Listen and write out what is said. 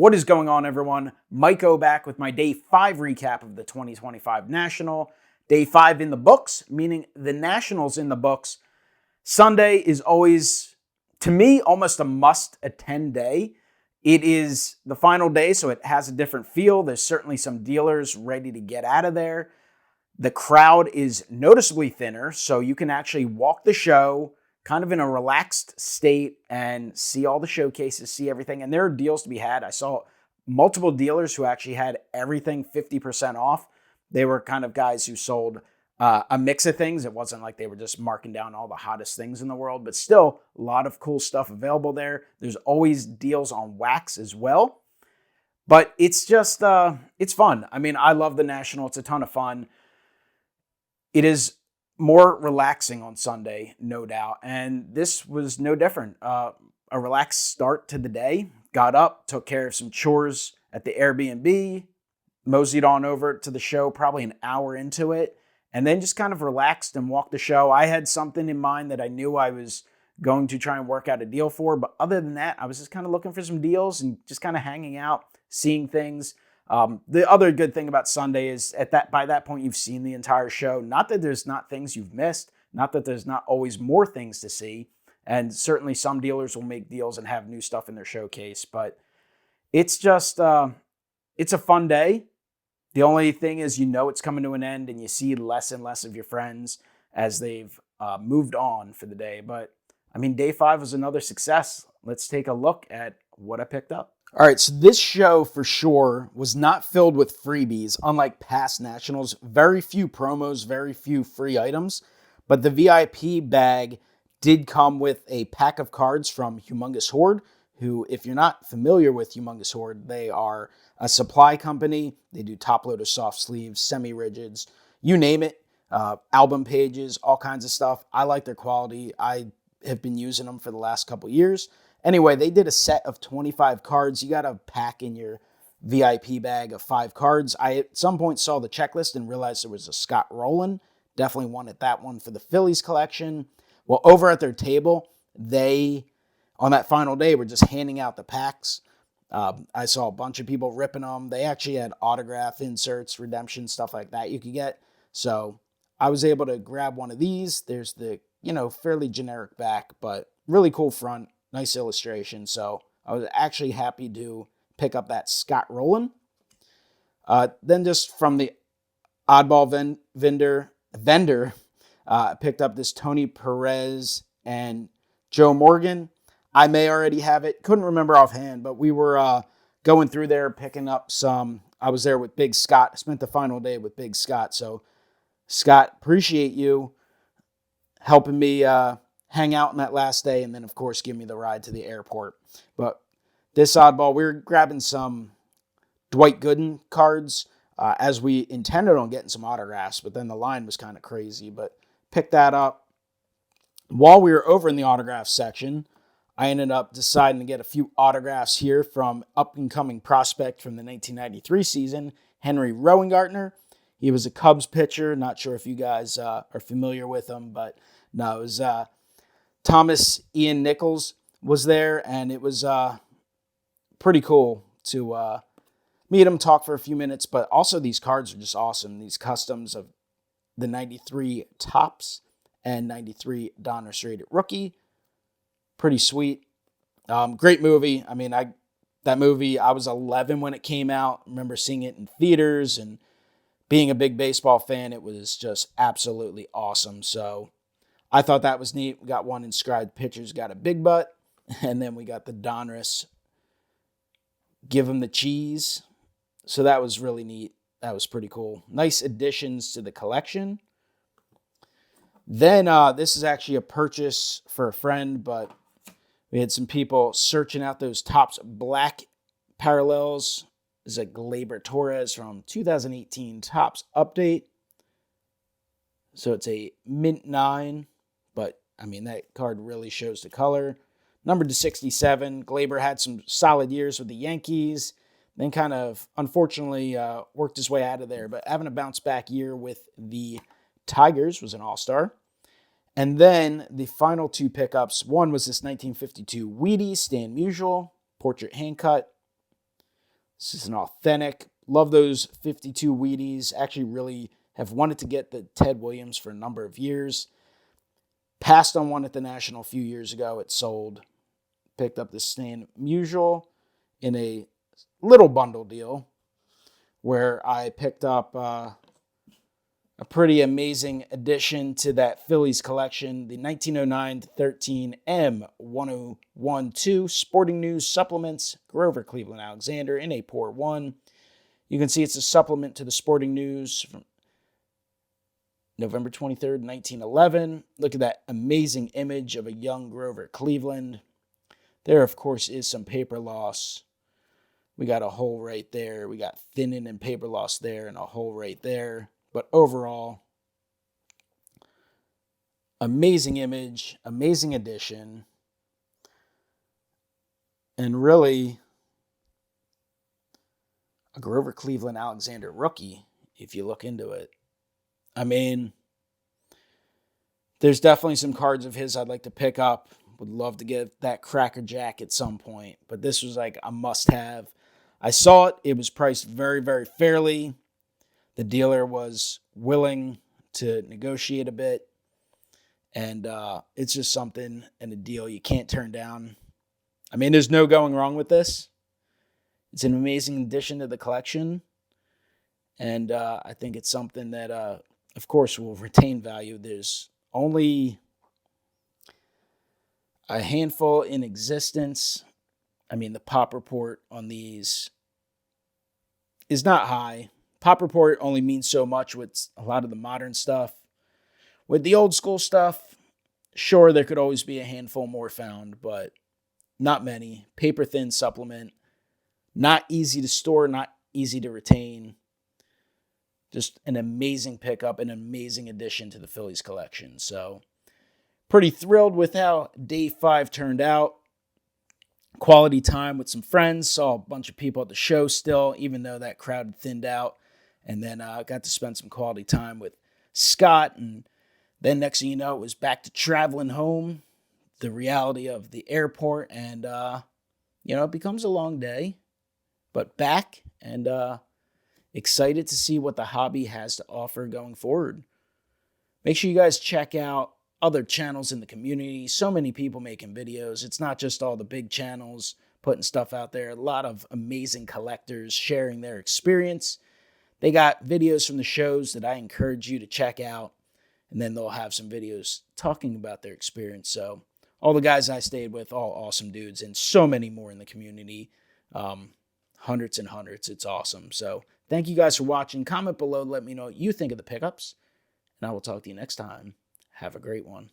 What is going on, everyone? MikeO back with my Day 5 recap of the 2025 National. Day 5 in the books, meaning the Nationals in the books. Sunday is always, to me, almost a must-attend day. It is the final day, so it has a different feel. There's certainly some dealers ready to get out of there. The crowd is noticeably thinner, so you can actually walk the show kind of in a relaxed state and see all the showcases, see everything. And there are deals to be had. I saw multiple dealers who actually had everything 50% off. They were kind of guys who sold a mix of things. It wasn't like they were just marking down all the hottest things in the world, but still a lot of cool stuff available there. There's always deals on wax as well. But it's just, it's fun. I mean, I love the National. It's a ton of fun. It is more relaxing on Sunday, no doubt. And this was no different. A relaxed start to the day. Got up, took care of some chores at the Airbnb, moseyed on over to the show probably an hour into it, and then just kind of relaxed and walked the show. I had something in mind that I knew I was going to try and work out a deal for, but other than that, I was just kind of looking for some deals and just kind of hanging out, seeing things. The other good thing about Sunday is by that point, you've seen the entire show. Not that there's not things you've missed, not that there's not always more things to see. And certainly some dealers will make deals and have new stuff in their showcase, but it's just, it's a fun day. The only thing is, it's coming to an end and you see less and less of your friends as they've moved on for the day. But I mean, Day 5 was another success. Let's take a look at what I picked up. All right, so this show for sure was not filled with freebies, unlike past Nationals. Very few promos, very few free items. But the VIP bag did come with a pack of cards from Humongous Horde, who, if you're not familiar with Humongous Horde, they are a supply company. They do top loader soft sleeves, semi-rigids, you name it, album pages, all kinds of stuff. I like their quality. I have been using them for the last couple years. Anyway, they did a set of 25 cards. You got to pack in your VIP bag of 5 cards. I at some point saw the checklist and realized there was a Scott Rowland. Definitely wanted that one for the Phillies collection. Well, over at their table, they, on that final day, were just handing out the packs. I saw a bunch of people ripping them. They actually had autograph inserts, redemption, stuff like that you could get. So I was able to grab one of these. There's the, fairly generic back, but really cool front. Nice illustration. So I was actually happy to pick up that Scott Rowland. Then just from the oddball vendor, I picked up this Tony Perez and Joe Morgan. I may already have it. Couldn't remember offhand, but we were going through there picking up some. I was there with Big Scott. I spent the final day with Big Scott. So Scott, appreciate you helping me hang out in that last day, and then, of course, give me the ride to the airport. But this oddball, we were grabbing some Dwight Gooden cards as we intended on getting some autographs, but then the line was kind of crazy. But picked that up. While we were over in the autograph section, I ended up deciding to get a few autographs here from up-and-coming prospect from the 1993 season, Henry Rowengartner. He was a Cubs pitcher. Not sure if you guys are familiar with him, but no, it was Thomas Ian Nichols was there, and it was pretty cool to meet him, talk for a few minutes. But also these cards are just awesome. These customs of the 93 Topps and 93 Donruss rated rookie. Pretty sweet. Great movie. I mean, that movie, I was 11 when it came out. I remember seeing it in theaters, and being a big baseball fan, it was just absolutely awesome. So I thought that was neat. We got one inscribed pitcher's got a big butt. And then we got the Donruss give him the cheese. So that was really neat. That was pretty cool. Nice additions to the collection. Then this is actually a purchase for a friend, but we had some people searching out those Topps black parallels. This is a Gleyber Torres from 2018 Topps update. So it's a mint 9, but I mean, that card really shows the color. Numbered to 67. Gleyber had some solid years with the Yankees, then kind of, unfortunately, worked his way out of there, but having a bounce back year with the Tigers, was an all-star. And then the final 2 pickups, one was this 1952 Wheaties Stan Musial portrait hand cut. This is an authentic. Love those 52 Wheaties. Actually, really have wanted to get the Ted Williams for a number of years. Passed on one at the National a few years ago. It sold. Picked up this Stan Musial in a little bundle deal where I picked up a pretty amazing addition to that Phillies collection, the 1909-13 M1012 Sporting News Supplements, Grover Cleveland Alexander in a pour one. You can see it's a supplement to the Sporting News from November 23rd, 1911. Look at that amazing image of a young Grover Cleveland. There, of course, is some paper loss. We got a hole right there. We got thinning and paper loss there and a hole right there. But overall, amazing image, amazing addition, and really a Grover Cleveland Alexander rookie, if you look into it. I mean, there's definitely some cards of his I'd like to pick up. Would love to get that Cracker Jack at some point, but this was like a must-have. I saw it. It was priced very, very fairly. The dealer was willing to negotiate a bit, and it's just something and a deal you can't turn down. I mean, there's no going wrong with this. It's an amazing addition to the collection, and I think it's something that, of course, will retain value. There's only a handful in existence. I mean, the pop report on these is not high. Pop report only means so much with a lot of the modern stuff. With the old school stuff, sure, there could always be a handful more found, but not many. Paper thin supplement. Not easy to store, not easy to retain. Just an amazing pickup, an amazing addition to the Phillies collection. So, pretty thrilled with how day 5 turned out. Quality time with some friends. Saw a bunch of people at the show still, even though that crowd had thinned out. And then got to spend some quality time with Scott. And then next thing you know, it was back to traveling home, the reality of the airport. And, it becomes a long day. But back and excited to see what the hobby has to offer going forward. Make sure you guys check out other channels in the community. So many people making videos. It's not just all the big channels putting stuff out there. A lot of amazing collectors sharing their experience. They got videos from the shows that I encourage you to check out. And then they'll have some videos talking about their experience. So all the guys I stayed with, all awesome dudes, and so many more in the community. Hundreds and hundreds. It's awesome. So thank you guys for watching. Comment below. Let me know what you think of the pickups. And I will talk to you next time. Have a great one.